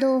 2।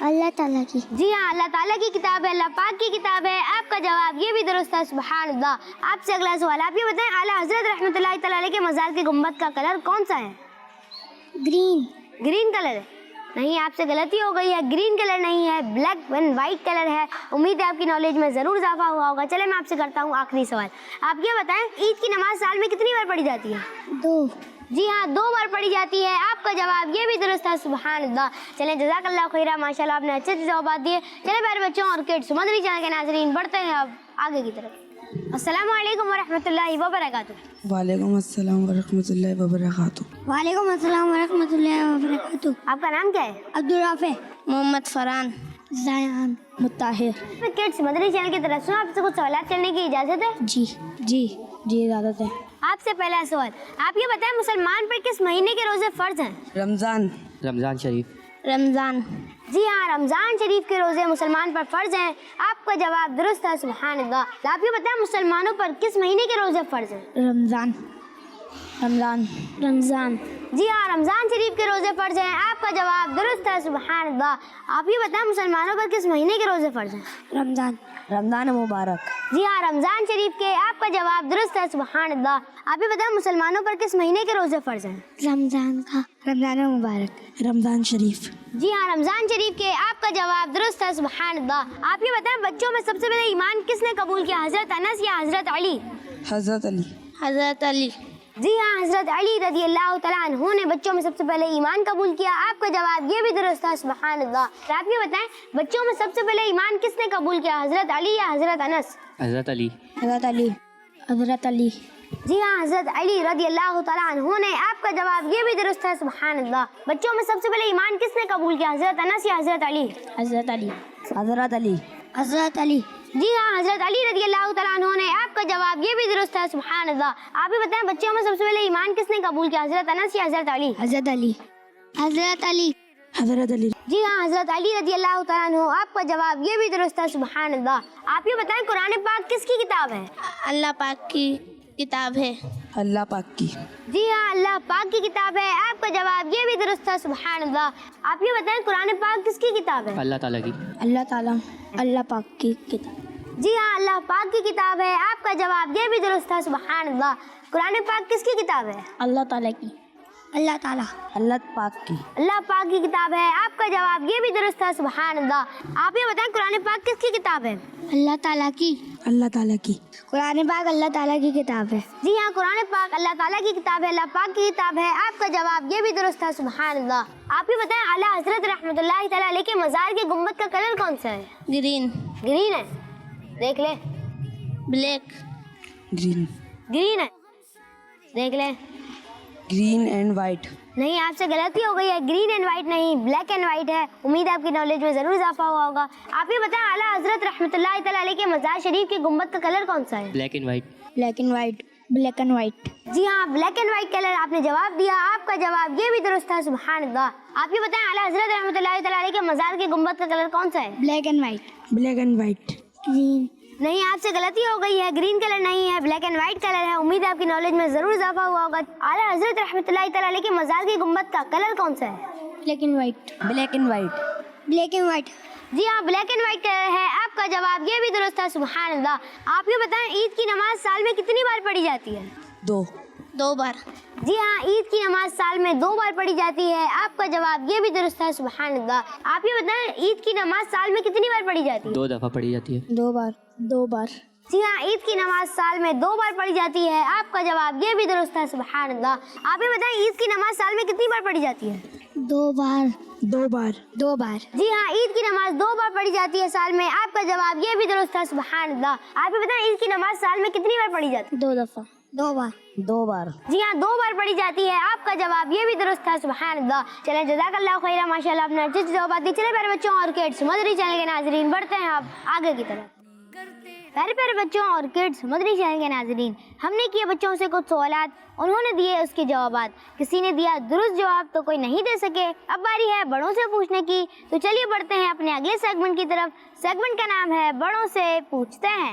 اللہ تعالیٰ کی. جی ہاں اللہ تعالیٰ کی کتاب ہے, اللہ پاک کی کتاب ہے. آپ کا جواب یہ بھی درست ہے, سبحان اللہ. آپ سے اگلا سوال, آپ یہ بتائیں اعلیٰ حضرت رحمۃ اللہ تعالیٰ علیہ کے مزار کے گنبد کا کلر کون سا ہے؟ گرین. گرین کلر ہے؟ نہیں, آپ سے غلطی ہو گئی ہے. گرین کلر نہیں ہے, بلیک اینڈ وائٹ کلر ہے. امید ہے آپ کی نالج میں ضرور اضافہ ہوا ہوگا. چلے میں آپ سے کرتا ہوں آخری سوال. آپ یہ بتائیں عید کی نماز سال میں کتنی بار پڑھی جاتی ہے؟ 2. جی ہاں 2 بار پڑھی جاتی ہے. آپ کا جواب یہ بھی درست ہے, سبحان اللہ. چلیں جزاک اللہ خیرہ, ماشاء اللہ آپ نے اچھے سے جوابات دیے. چلے پیارے بچوں اور کڈس مدنی چینل کے ناظرین, بڑھتے ہیں اب آگے کی طرف. السلام علیکم ورحمۃ اللہ وبرکاتہ. وعلیکم السلام ورحمۃ اللہ وبرکاتہ. وعلیکم السلام ورحمۃ اللہ وبرکاتہ. آپ کا نام کیا ہے؟ عبدالرافع. محمد فرحان. زیان. مطاہر. کڈس مدنی چینل کی طرف سے آپ سے کچھ سوالات کرنے کی اجازت ہے؟ جی اجازت ہے. آپ سے پہلا سوال, آپ یہ بتائیں مسلمان پر کس مہینے کے روزے فرض ہیں؟ رمضان شریف. رمضان. جی ہاں رمضان شریف کے روزے مسلمان پر فرض ہیں. آپ کا جواب درست ہے, سبحان اللہ. آپ یہ بتائیں مسلمانوں پر کس مہینے کے روزے فرض ہیں؟ رمضان. جی ہاں رمضان شریف کے روزے فرض ہیں. آپ کا جواب درست ہے, سبحان اللہ. آپ یہ بتائیں مسلمانوں پر کس مہینے کے روزے فرض ہیں؟ رمضان مبارک. جی ہاں رمضان شریف کے. آپ کا جواب درست ہے, سبحان اللہ. آپ یہ بتائیں مسلمانوں پر کس مہینے کے روزے فرض ہیں؟ رمضان مبارک. رمضان شریف. جی ہاں رمضان شریف کے. آپ کا جواب درست ہے, سبحان اللہ. آپ یہ بتائیں بچوں میں سب سے پہلے ایمان کس نے قبول کیا, حضرت انس یا حضرت علی؟ حضرت علی. جی ہاں حضرت علی رضی اللہ تعالیٰ عنہ نے بچوں میں سب سے پہلے ایمان قبول کیا. آپ کا جواب یہ بھی درست ہے, سبحان اللہ. آپ یہ بتائیں بچوں میں سب سے پہلے ایمان کس نے قبول کیا, حضرت علی یا حضرت انس؟ حضرت علی. جی ہاں حضرت علی رضی اللہ تعالیٰ عنہ نے. آپ کا جواب یہ بھی درست ہے, سبحان اللہ. بچوں میں سب سے پہلے ایمان کس نے قبول کیا, حضرت انس یا حضرت علی؟ حضرت علی. جی ہاں حضرت علی رضی اللہ تعالیٰ عنہ نے. آپ کا جواب یہ بھی درست ہے, سبحان اللہ. آپ یہ بتائیں بچوں میں سب سے پہلے ایمان کس نے قبول کیا, حضرت انس یا حضرت علی؟ حضرت علی. جی ہاں حضرت علی رضی اللہ تعالیٰ عنہ. آپ کا جواب یہ بھی درست ہے, سبحان اللہ. آپ یہ بتائیں قرآن پاک کس کی کتاب ہے؟ اللہ پاک کی کتاب ہے. اللہ پاک کی. جی ہاں اللہ پاک کی کتاب ہے. آپ کا جواب یہ بھی درست ہے, سبحان اللہ. آپ یہ بتائیں قرآن پاک کس کی کتاب ہے؟ اللہ تعالیٰ کی. اللہ پاک کی کتاب. جی ہاں اللہ پاک کی کتاب ہے. آپ کا جواب یہ بھی درست ہے, سبحان اللہ. قرآن پاک کس کی کتاب ہے؟ اللہ تعالیٰ کی. اللہ پاک کی. اللہ پاک کی کتاب ہے. آپ کا جواب یہ بھی درست ہے, سبحان اللہ. آپ یہ بتائیں قرآن پاک کس کی کتاب ہے؟ اللہ تعالیٰ کی. اللہ تعالیٰ کی. قرآن پاک اللہ تعالیٰ کی کتاب ہے. جی ہاں قرآن پاک اللہ تعالیٰ کی کتاب ہے, اللہ پاک کی کتاب ہے. آپ کا جواب یہ بھی درست ہے, سبحان اللہ. آپ یہ بتائیں اعلیٰ حضرت رحمۃ اللہ تعالیٰ علیہ کے مزار کے گنبد کا کلر کون سا ہے؟ گرین ہے. دیکھ لیں. بلیک. گرین ہے. دیکھ لیں. Green and white. نہیں, آپ سے غلطی ہو گئی ہے. گرین اینڈ وائٹ نہیں, بلیک اینڈ وائٹ ہے. امید ہے آپ کی نالج میں ضرور اضافہ ہوا ہوگا. آپ یہ بتائیں اعلیٰ حضرت رحمۃ اللہ تعالیٰ علیہ کے مزار شریف کے گنبد کا کلر کون سا ہے؟ Black and white. Black and white. جی ہاں بلیک اینڈ وائٹ کلر آپ نے جواب دیا. آپ کا جواب یہ بھی درست ہے, سبحان اللہ. آپ یہ بتائیں اعلیٰ حضرت رحمۃ اللہ تعالیٰ علیہ کے مزار کے گنبد کا کلر کون سا ہے؟ Black and white. نہیں, آپ سے غلطی ہو گئی ہے. گرین کلر نہیں ہے, بلیک اینڈ وائٹ کلر ہے. امید ہے آپ کی نالج میں ضرور اضافہ ہوا ہوگا. اعلیٰ حضرت رحمۃ اللہ تعالیٰ علیہ کے مزار کے گنبد کا کلر کون سا ہے؟ Black and white. جی ہاں بلیک اینڈ وائٹ کلر ہے. آپ کا جواب یہ بھی درست ہے, سبحان اللہ. آپ یہ بتائیں عید کی نماز سال میں کتنی بار پڑھی جاتی ہے؟ 2 بار. جی ہاں عید کی نماز سال میں 2 بار پڑھی جاتی ہے. آپ کا جواب یہ بھی درست ہے, سبحان اللہ. آپ یہ بتائیں عید کی نماز سال میں کتنی بار پڑھی جاتی ہے؟ 2 دفعہ پڑھی جاتی ہے. 2 بار. جی ہاں عید کی نماز سال میں 2 بار پڑھی جاتی ہے. آپ کا جواب یہ بھی درست ہے, سبحان اللہ. آپ یہ بتائیں عید کی نماز سال میں کتنی بار پڑھی جاتی ہے؟ 2 بار. جی ہاں عید کی نماز 2 بار پڑھی جاتی ہے سال میں. آپ کا جواب یہ بھی درست ہے, سبحان اللہ. آپ یہ بتائیں عید کی نماز سال میں کتنی بار پڑھی جاتی ہے؟ 2 دفعہ. 2 بار. جی ہاں 2 بار پڑھی جاتی ہے. آپ کا جواب یہ بھی درست ہے, سبحان اللہ. چلیں جزاک اللہ خیرہ, ماشاء اللہ آپ نے اچھی جوابات دی. چلے پیارے بچوں اور کڈس مدنی چینل کے ناظرین, بڑھتے ہیں اب آگے کی طرف. پیارے بچوں اور کڈس مدنی چینل کے ناظرین, ہم نے کیے بچوں سے کچھ سوالات, انہوں نے دیے اس کے جوابات. کسی نے دیا درست جواب تو کوئی نہیں دے سکے. اب باری ہے بڑوں سے پوچھنے کی. تو چلیے بڑھتے ہیں اپنے اگلے سیگمنٹ کی طرف. سیگمنٹ کا نام ہے بڑوں سے پوچھتے ہیں.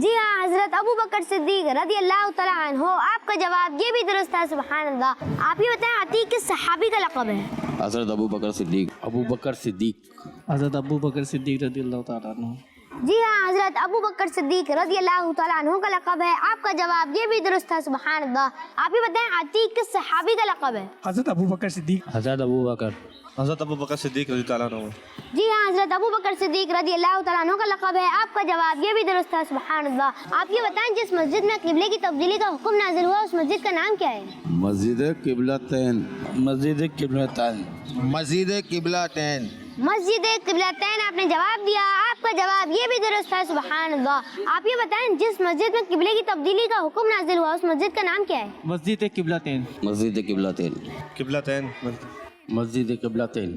جی ہاں حضرت ابو بکر صدیق رضی اللہ تعالیٰ عنہ. آپ کا جواب یہ بھی درست ہے. سبحان اللہ. آپ یہ بتائیں عتیق کس صحابی کا لقب ہے؟ حضرت ابو بکر صدیق. ابو بکر صدیق. حضرت ابو بکر صدیق رضی اللہ تعالیٰ عنہ. جی ہاں حضرت ابو بکر صدیق رضی اللہ تعالیٰ عنہ کا لقب ہے. آپ کا جواب یہ بھی درست ہے. سبحان اللہ. آپ یہ بتائیں عتیق کس صحابی کا لقب ہے؟ حضرت ابو بکر صدیق. حضرت ابو بکر. حضرت ابو بکر صدیق رضی اللہ عنہ. جی ہاں حضرت ابو بکر صدیق رضی اللہ تعالیٰ عنہ کا لقب ہے. آپ کا جواب یہ بھی درست ہے. سبحان اللہ. آپ یہ بتائیں جس مسجد میں قبلے کی تبدیلی کا حکم نازل ہوا اس مسجد کا نام کیا ہے؟ مسجد قبلتین. مسجد قبلتین. مسجد قبلتین. مسجد قبلتین. آپ نے جواب دیا. آپ کا جواب یہ بھی درست ہے. سبحان اللہ. آپ یہ بتائیں جس مسجد میں قبلے کی تبدیلی کا حکم نازل ہوا اس مسجد کا نام کیا ہے؟ مسجد قبلتین. مسجد قبلتین. قبلتین. مسجد قبلتین.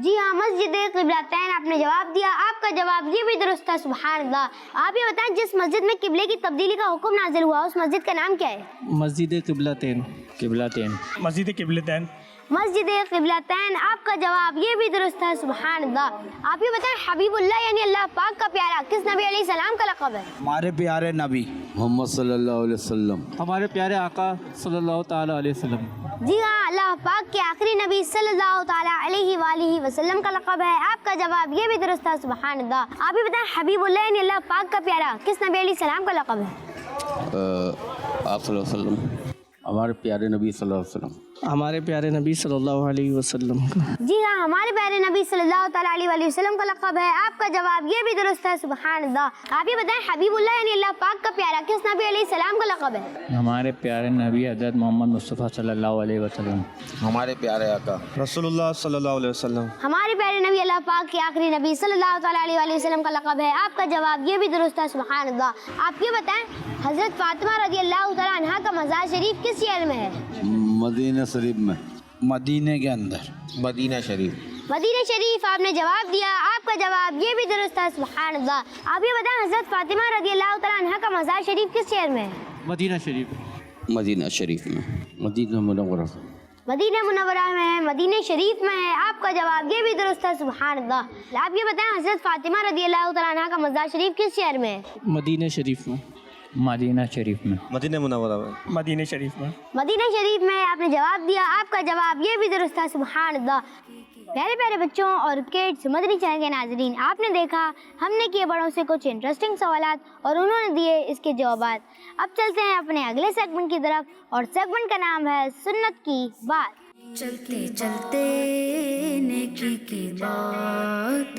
جی ہاں مسجد قبلتین. آپ نے جواب دیا. آپ کا جواب یہ بھی درست ہے. سبحان اللہ. آپ یہ بتائیں جس مسجد میں قبلے کی تبدیلی کا حکم نازل ہوا اس مسجد کا نام کیا ہے؟ مسجد قبلتین. قبلتین. مسجد قبلتین. مسجد قبلتین. آپ کا جواب یہ بھی درست ہے. سبحان اللہ. آپ یہ بتائیں حبیب اللہ یعنی اللہ پاک کا پیارا کس نبی علیہ السلام کا لقب ہے؟ ہمارے پیارے نبی محمد صلی اللہ علیہ وسلم. ہمارے پیارے آقا صلی اللہ تعالیٰ علیہ وسلم. جی ہاں اللہ پاک کے آخری نبی صلی اللہ تعالیٰ علیہ وآلہ وسلم کا لقب ہے. آپ کا جواب یہ بھی درست ہے. سبحان اللہ. آپ یہ بتائیں حبیب اللہ یعنی اللہ پاک کا پیارا کس نبی علیہ السلام کا لقب ہے؟ آپ صلی اللہ علیہ وسلم. ہمارے پیارے نبی صلی اللہ علیہ وسلم. ہمارے پیارے نبی صلی اللہ علیہ وسلم کا. جی ہاں ہمارے پیارے نبی صلی اللہ تعالیٰ علیہ وآلہ وسلم کا لقب ہے. آپ کا جواب یہ بھی درست ہے. سبحان اللہ. آپ یہ بتائیں حبیب اللہ یعنی اللہ پاک کا پیارا کس نبی علیہ السلام کا لقب ہے؟ ہمارے پیارے نبی حضرت محمد مصطفیٰ صلی اللہ علیہ وسلم. ہمارے پیارے آقا رسول اللہ صلی اللہ علیہ وسلم. ہمارے پیارے نبی اللہ پاک کے آخری نبی صلی اللہ تعالیٰ علیہ وآلہ وسلم کا لقب ہے. آپ کا جواب یہ بھی درست ہے. سبحان اللہ. آپ یہ بتائیں حضرت فاطمہ رضی اللہ تعالیٰ عنہا کا مزار شریف کس شہر میں ہے؟ مدینہ شریف میں. مدینے کے اندر. مدینہ شریف. مدینہ شریف. آپ نے جواب دیا. آپ کا جواب یہ بھی درست ہے. سبحان اللہ. آپ یہ بتائیں حضرت فاطمہ رضی اللہ تعالیٰ عنہا کا مزار شریف کس شہر میں ہے؟ مدینہ شریف. مدینہ شریف میں. مدینہ منورہ. مدینہ منورہ میں ہے. مدینہ شریف میں ہے. آپ کا جواب یہ بھی درست ہے. سبحان اللہ. آپ یہ بتائیں حضرت فاطمہ رضی اللہ تعالیٰ عنہا کا مزار شریف کس شہر میں ہے؟ مدینہ شریف میں. مدینہ شریف میں. مدینہ منورہ میں. مدینہ شریف میں. مدینہ شریف میں. آپ نے جواب دیا. آپ کا جواب یہ بھی درست ہے. سبحان اللہ. پیارے پیارے بچوں اور کڈس مدنی چینل کے ناظرین آپ نے دیکھا ہم نے کیے بڑوں سے کچھ انٹرسٹنگ سوالات اور انہوں نے دیے اس کے جوابات. اب چلتے ہیں اپنے اگلے سیگمنٹ کی طرف اور سیگمنٹ کا نام ہے سنت کی بات. چلتے چلتے نیکی کی بات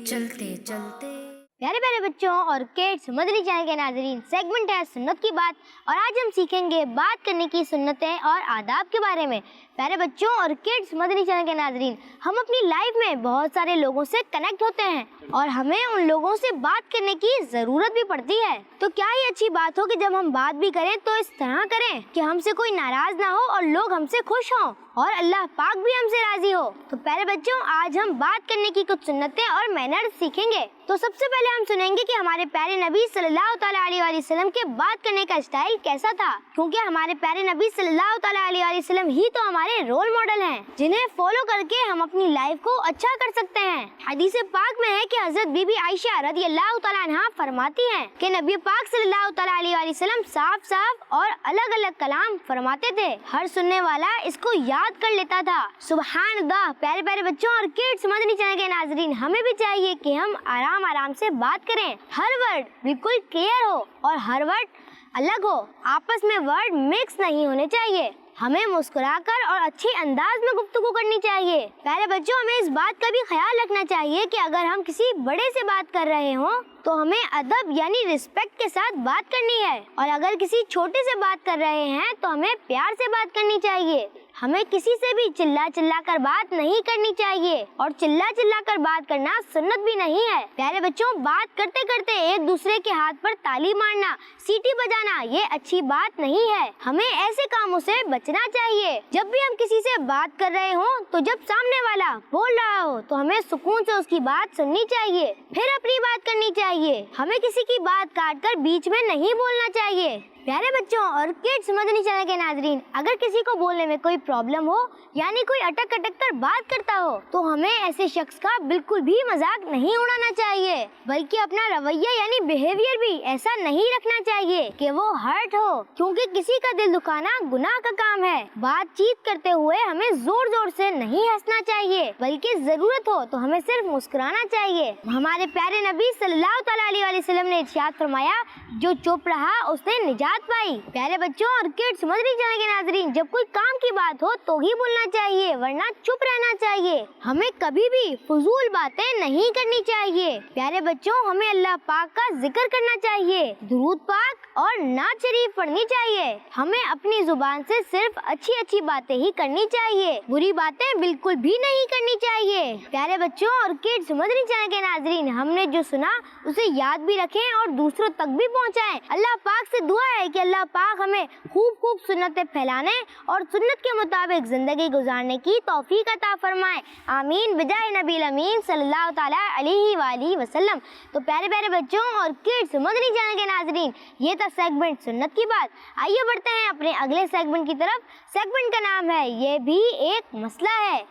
چلتے چلتے. پیارے پیارے بچوں اور کڈس مدنی چینل کے ناظرین سیگمنٹ ہے سنت کی بات اور آج ہم سیکھیں گے بات کرنے کی سنتیں اور آداب کے بارے میں. پیارے بچوں اور کڈس مدنی چینل کے ناظرین ہم اپنی لائف میں بہت سارے لوگوں سے کنیکٹ ہوتے ہیں اور ہمیں ان لوگوں سے بات کرنے کی ضرورت بھی پڑتی ہے. تو کیا یہ اچھی بات ہو کہ جب ہم بات بھی کریں تو اس طرح کریں کہ ہم سے کوئی ناراض نہ ہو اور لوگ ہم سے خوش ہوں اور اللہ پاک بھی ہم سے راضی ہو. تو پیارے بچوں آج ہم بات کرنے کی کچھ سنتیں اور مینرز سیکھیں گے. تو سب سے پہلے ہم سنیں گے کہ ہمارے پیارے نبی صلی اللہ تعالیٰ علیہ وآلہ وسلم کے بات کرنے کا اسٹائل کیسا تھا, کیونکہ ہمارے پیارے نبی صلی اللہ تعالیٰ علیہ وآلہ وسلم ہی تو ہمارے رول ماڈل ہیں جنہیں فالو کر کے ہم اپنی لائف کو اچھا کر سکتے ہیں. حدیث پاک میں ہے کہ حضرت بی بی عائشہ رضی اللہ تعالیٰ عنہا فرماتی ہیں کہ نبی پاک صلی اللہ تعالیٰ علیہ وآلہ وسلم صاف صاف اور الگ الگ کلام فرماتے تھے. ہر سننے والا اس کو یاد کر لیتا تھا. سبحان اللہ. پیارے پیارے بچوں اور کڈس مدنی چینل کے ناظرین ہمیں بھی چاہیے کہ ہم آرام آرام سے بات کریں. ہر ورڈ بالکل کلیئر ہو اور ہر ورڈ الگ ہو. آپس میں ورڈ مکس نہیں ہونے چاہیے. ہمیں مسکرا کر اور اچھے انداز میں گفتگو کرنی چاہیے. پیارے بچوں ہمیں اس بات کا بھی خیال رکھنا چاہیے کہ اگر ہم کسی بڑے سے بات کر رہے ہوں تو ہمیں ادب یعنی رسپیکٹ کے ساتھ بات کرنی ہے اور اگر کسی چھوٹے سے بات کر رہے ہیں تو ہمیں پیار سے بات کرنی چاہیے. ہمیں کسی سے بھی چلا چلا کر بات نہیں کرنی چاہیے اور چلا چلا کر بات کرنا سنت بھی نہیں ہے. پیارے بچوں بات کرتے کرتے ایک دوسرے کے ہاتھ پر تالی مارنا, سیٹی بجانا یہ اچھی بات نہیں ہے. ہمیں ایسے کاموں سے بچنا چاہیے. جب بھی ہم کسی سے بات کر رہے ہوں تو جب سامنے والا بول رہا ہو تو ہمیں سکون سے اس کی بات سننی چاہیے, پھر اپنی بات کرنی چاہیے. ہمیں کسی کی بات کاٹ کر بیچ میں نہیں بولنا چاہیے. پیارے بچوں اور کڈس مدنی چینل کے ناظرین، اگر کسی کو بولنے میں کوئی پرابلم ہو یعنی کوئی اٹک اٹک کر بات کرتا ہو تو ہمیں ایسے شخص کا بالکل بھی مذاق نہیں اڑانا چاہیے، بلکہ اپنا رویہ یعنی بیہیویئر بھی ایسا نہیں رکھنا چاہیے کہ وہ ہرٹ ہو، کیونکہ کسی کا دل دکھانا گناہ کا کام ہے۔ بات چیت کرتے ہوئے ہمیں زور زور سے نہیں ہنسنا چاہیے، بلکہ ضرورت ہو تو ہمیں صرف مسکرانا چاہیے۔ ہمارے پیارے نبی صلی اللہ تعالیٰ علیہ وسلم نے ارشاد فرمایا، جو چپ رہا اس نے نجات پائی۔ پیارے بچوں اور کڈس مدنی چینل کے ناظرین، جب کوئی کام کی بات ہو تو ہی بولنا چاہیے، ورنہ چپ رہنا چاہیے۔ ہمیں کبھی بھی فضول باتیں نہیں کرنی چاہیے۔ پیارے بچوں، ہمیں اللہ پاک کا ذکر کرنا چاہیے، درود پاک اور نعت شریف پڑھنی چاہیے۔ ہمیں اپنی زبان سے صرف اچھی اچھی باتیں ہی کرنی چاہیے، بری باتیں بالکل بھی نہیں کرنی چاہیے۔ پیارے بچوں اور کڈس مدنی چینل کے ناظرین، ہم نے جو سنا اسے یاد بھی رکھیں اور دوسروں تک بھی پہنچائیں۔ اللہ پاک سے دعا ہے کہ اللہ پاک ہمیں خوب سنتیں پھیلانے اور سنت کے مطابق زندگی گزارنے کی توفیق عطا فرمائے، آمین بجائے نبی الامین صلی اللہ تعالیٰ علیہ وآلہ وسلم۔ تو پیارے پیارے بچوں اور کڈس مدنی چینل کے ناظرین، یہ تھا سیگمنٹ سنت کی بات۔ آئیے بڑھتے ہیں اپنے اگلے سیگمنٹ کی طرف۔ سیگمنٹ کا نام ہے یہ بھی ایک مسئلہ ہے۔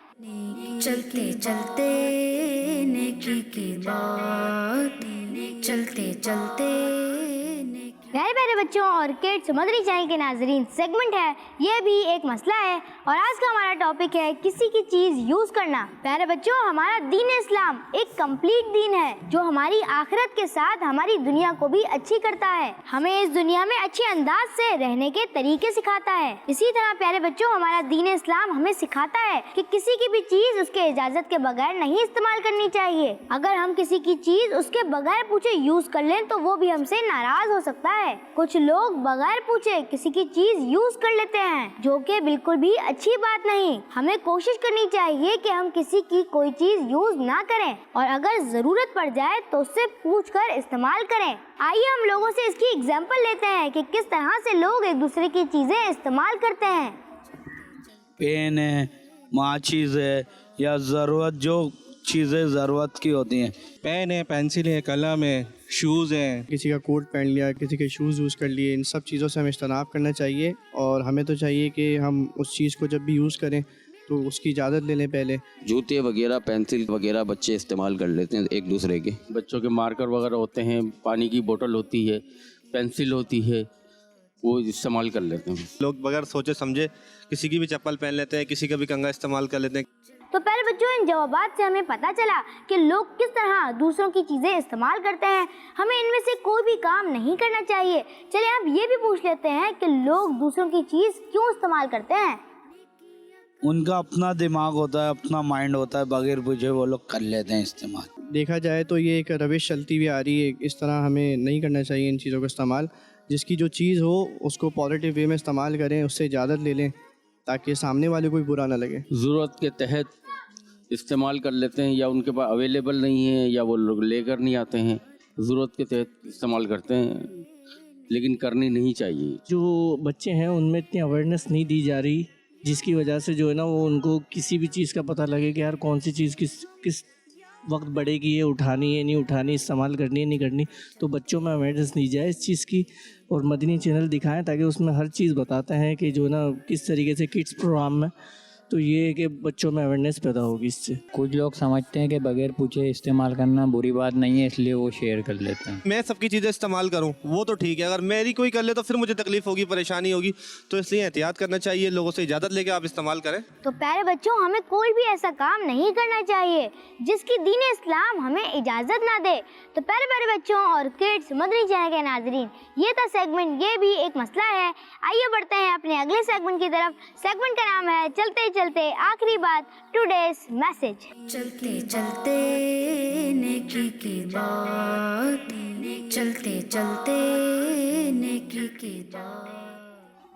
چلتے چلتے نیکی کی بات، چلتے چلتے پیارے پیارے بچوں اور کڈس مدنی چینل کے ناظرین، سیگمنٹ ہے یہ بھی ایک مسئلہ ہے، اور آج کا ہمارا ٹاپک ہے کسی کی چیز یوز کرنا۔ پیارے بچوں، ہمارا دین اسلام ایک کمپلیٹ دین ہے جو ہماری آخرت کے ساتھ ہماری دنیا کو بھی اچھی کرتا ہے، ہمیں اس دنیا میں اچھے انداز سے رہنے کے طریقے سکھاتا ہے۔ اسی طرح پیارے بچوں، ہمارا دین اسلام ہمیں سکھاتا ہے کہ کسی کی بھی چیز اس کے اجازت کے بغیر نہیں استعمال کرنی چاہیے۔ اگر ہم کسی کی چیز اس کے بغیر پوچھے یوز کر لیں تو وہ بھی ہم سے ناراض ہو سکتا ہے۔ کچھ لوگ بغیر پوچھے کسی کی چیز یوز کر لیتے ہیں، جو کہ بالکل بھی اچھی بات نہیں۔ ہمیں کوشش کرنی چاہیے کہ ہم کسی کی کوئی چیز یوز نہ کریں، اور اگر ضرورت پڑ جائے تو اس سے پوچھ کر استعمال کریں۔ آئیے ہم لوگوں سے اس کی اگزامپل لیتے ہیں کہ کس طرح سے لوگ ایک دوسرے کی چیزیں استعمال کرتے ہیں۔ پین ہے، ماچیز ہے، یا ضرورت جو چیزیں ضرورت کی ہوتی ہیں، پین ہے، پینسل ہے، قلم ہے، شوز ہیں۔ کسی کا کوٹ پہن لیا، کسی کے شوز یوز کر لیے، ان سب چیزوں سے ہمیں اجتناب کرنا چاہیے، اور ہمیں تو چاہیے کہ ہم اس چیز کو جب بھی یوز کریں تو اس کی اجازت لے لیں پہلے۔ جوتے وغیرہ، پینسل وغیرہ بچے استعمال کر لیتے ہیں ایک دوسرے کے۔ بچوں کے مارکر وغیرہ ہوتے ہیں، پانی کی بوتل ہوتی ہے، پینسل ہوتی ہے، وہ استعمال کر لیتے ہیں۔ لوگ بغیر سوچے سمجھے کسی کی بھی چپل پہن لیتے ہیں، کسی کا بھی کنگا استعمال کر لیتے ہیں۔ تو پہلے بچوں، ان جوابات سے ہمیں پتہ چلا کہ لوگ کس طرح دوسروں کی چیزیں استعمال کرتے ہیں۔ ہمیں ان میں سے کوئی بھی کام نہیں کرنا چاہیے۔ چلیں اب یہ بھی پوچھ لیتے ہیں کہ لوگ دوسروں کی چیز کیوں استعمال کرتے ہیں۔ ان کا اپنا دماغ ہوتا ہے، اپنا مائنڈ ہوتا ہے، بغیر پوچھے وہ لوگ کر لیتے ہیں استعمال۔ دیکھا جائے تو یہ ایک روش چلتی ہوئی آ رہی ہے، اس طرح ہمیں نہیں کرنا چاہیے ان چیزوں کا استعمال۔ جس کی جو چیز ہو اس کو پازیٹیو وے میں استعمال کریں، اس سے اجازت لے لیں تاکہ سامنے والے کو بھی برا نہ لگے۔ ضرورت کے تحت استعمال کر لیتے ہیں، یا ان کے پاس اویلیبل نہیں ہے، یا وہ لوگ لے کر نہیں آتے ہیں، ضرورت کے تحت استعمال کرتے ہیں، لیکن کرنی نہیں چاہیے۔ جو بچے ہیں ان میں اتنی اویئرنیس نہیں دی جا رہی، جس کی وجہ سے جو ہے نا وہ ان کو کسی بھی چیز کا پتہ لگے کہ یار کون سی چیز کس وقت بڑھے گی، یہ اٹھانی ہے نہیں اٹھانی، استعمال کرنی ہے نہیں کرنی۔ تو بچوں میں اویئرنیس دی جائے اس چیز کی، اور مدنی چینل دکھائیں تاکہ اس میں ہر چیز بتاتے ہیں کہ جو نا کس طریقے سے کڈس پروگرام میں، تو یہ ہے کہ بچوں میں اویئرنیس پیدا ہوگی اس سے۔ کچھ لوگ سمجھتے ہیں کہ بغیر پوچھے استعمال کرنا بری بات نہیں ہے، اس لیے وہ شیئر کر لیتے ہیں۔ میں سب کی چیزیں استعمال کروں وہ تو ٹھیک ہے، اگر میری کوئی کر لے تو پھر مجھے تکلیف ہوگی، پریشانی ہوگی، تو اس لیے احتیاط کرنا چاہیے، لوگوں سے اجازت لے کے آپ استعمال کریں۔ تو پیارے بچوں، ہمیں کوئی بھی ایسا کام نہیں کرنا چاہیے جس کی دین اسلام ہمیں اجازت نہ دے۔ تو پیارے پیارے بچوں اور کڈس مدنی چینل کے ناظرین، یہ تھا سیگمنٹ یہ بھی ایک مسئلہ ہے۔ آئیے بڑھتے ہیں اپنے اگلے سیگمنٹ کی طرف۔ سیگمنٹ کا نام ہے چلتے چلتے آخری بات، ٹوڈیز میسج۔ چلتے چلتے نیکی کی بات، چلتے چلتے نیکی کی بات۔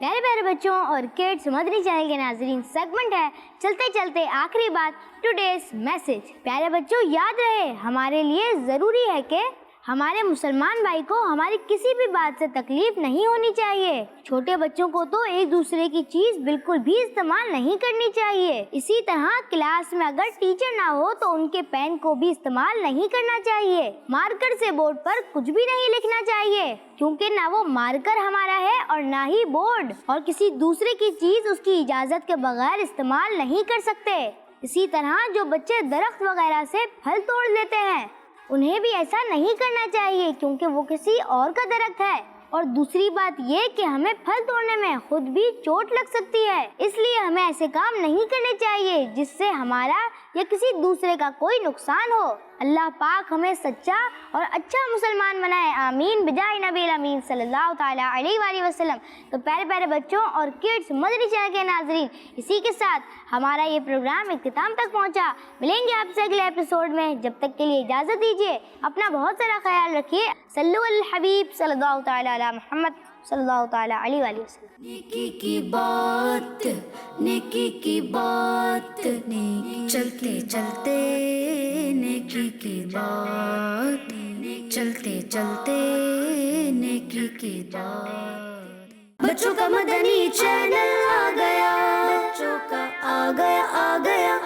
پیارے پیارے بچوں اور کڈس مدنی چینل کے ناظرین، سیگمنٹ ہے چلتے چلتے آخری بات، ٹوڈیز میسج۔ پیارے بچوں، یاد رہے ہمارے لیے ضروری ہے کہ ہمارے مسلمان بھائی کو ہماری کسی بھی بات سے تکلیف نہیں ہونی چاہیے. چھوٹے بچوں کو تو ایک دوسرے کی چیز بالکل بھی استعمال نہیں کرنی چاہیے. اسی طرح کلاس میں اگر ٹیچر نہ ہو تو ان کے پین کو بھی استعمال نہیں کرنا چاہیے. مارکر سے بورڈ پر کچھ بھی نہیں لکھنا چاہیے کیونکہ نہ وہ مارکر ہمارا ہے اور نہ ہی بورڈ, اور کسی دوسرے کی چیز اس کی اجازت کے بغیر استعمال نہیں کر سکتے. اسی طرح جو بچے درخت وغیرہ سے پھل توڑ لیتے ہیں انہیں بھی ایسا نہیں کرنا چاہیے کیونکہ وہ کسی اور کا درخت ہے. اور دوسری بات یہ کہ ہمیں پھل توڑنے میں خود بھی چوٹ لگ سکتی ہے, اس لیے ہمیں ایسے کام نہیں کرنے چاہیے جس سے ہمارا یا کسی دوسرے کا کوئی نقصان ہو. اللہ پاک ہمیں سچا اور اچھا مسلمان بنائے, آمین بجائے نبی الامین صلی اللہ تعالیٰ علیہ وآلہ وسلم. تو پیارے پیارے بچوں اور کڈس مدنی چینل کے ناظرین, اسی کے ساتھ ہمارا یہ پروگرام اختتام تک پہنچا. ملیں گے آپ سے اگلے ایپیسوڈ میں, جب تک کے لیے اجازت دیجیے. اپنا بہت سارا خیال رکھیے. صلو علی الحبیب صلی اللہ تعالیٰ علی محمد صلی اللہ تعالیٰ علیہ وآلہ وسلم. نیکی کی بات, نیکی کی بات, چلتے چلتے نیکی کی بات, چلتے چلتے نیکی کی بات. بچوں کا مدنی چینل آ گیا, بچوں کا آ گیا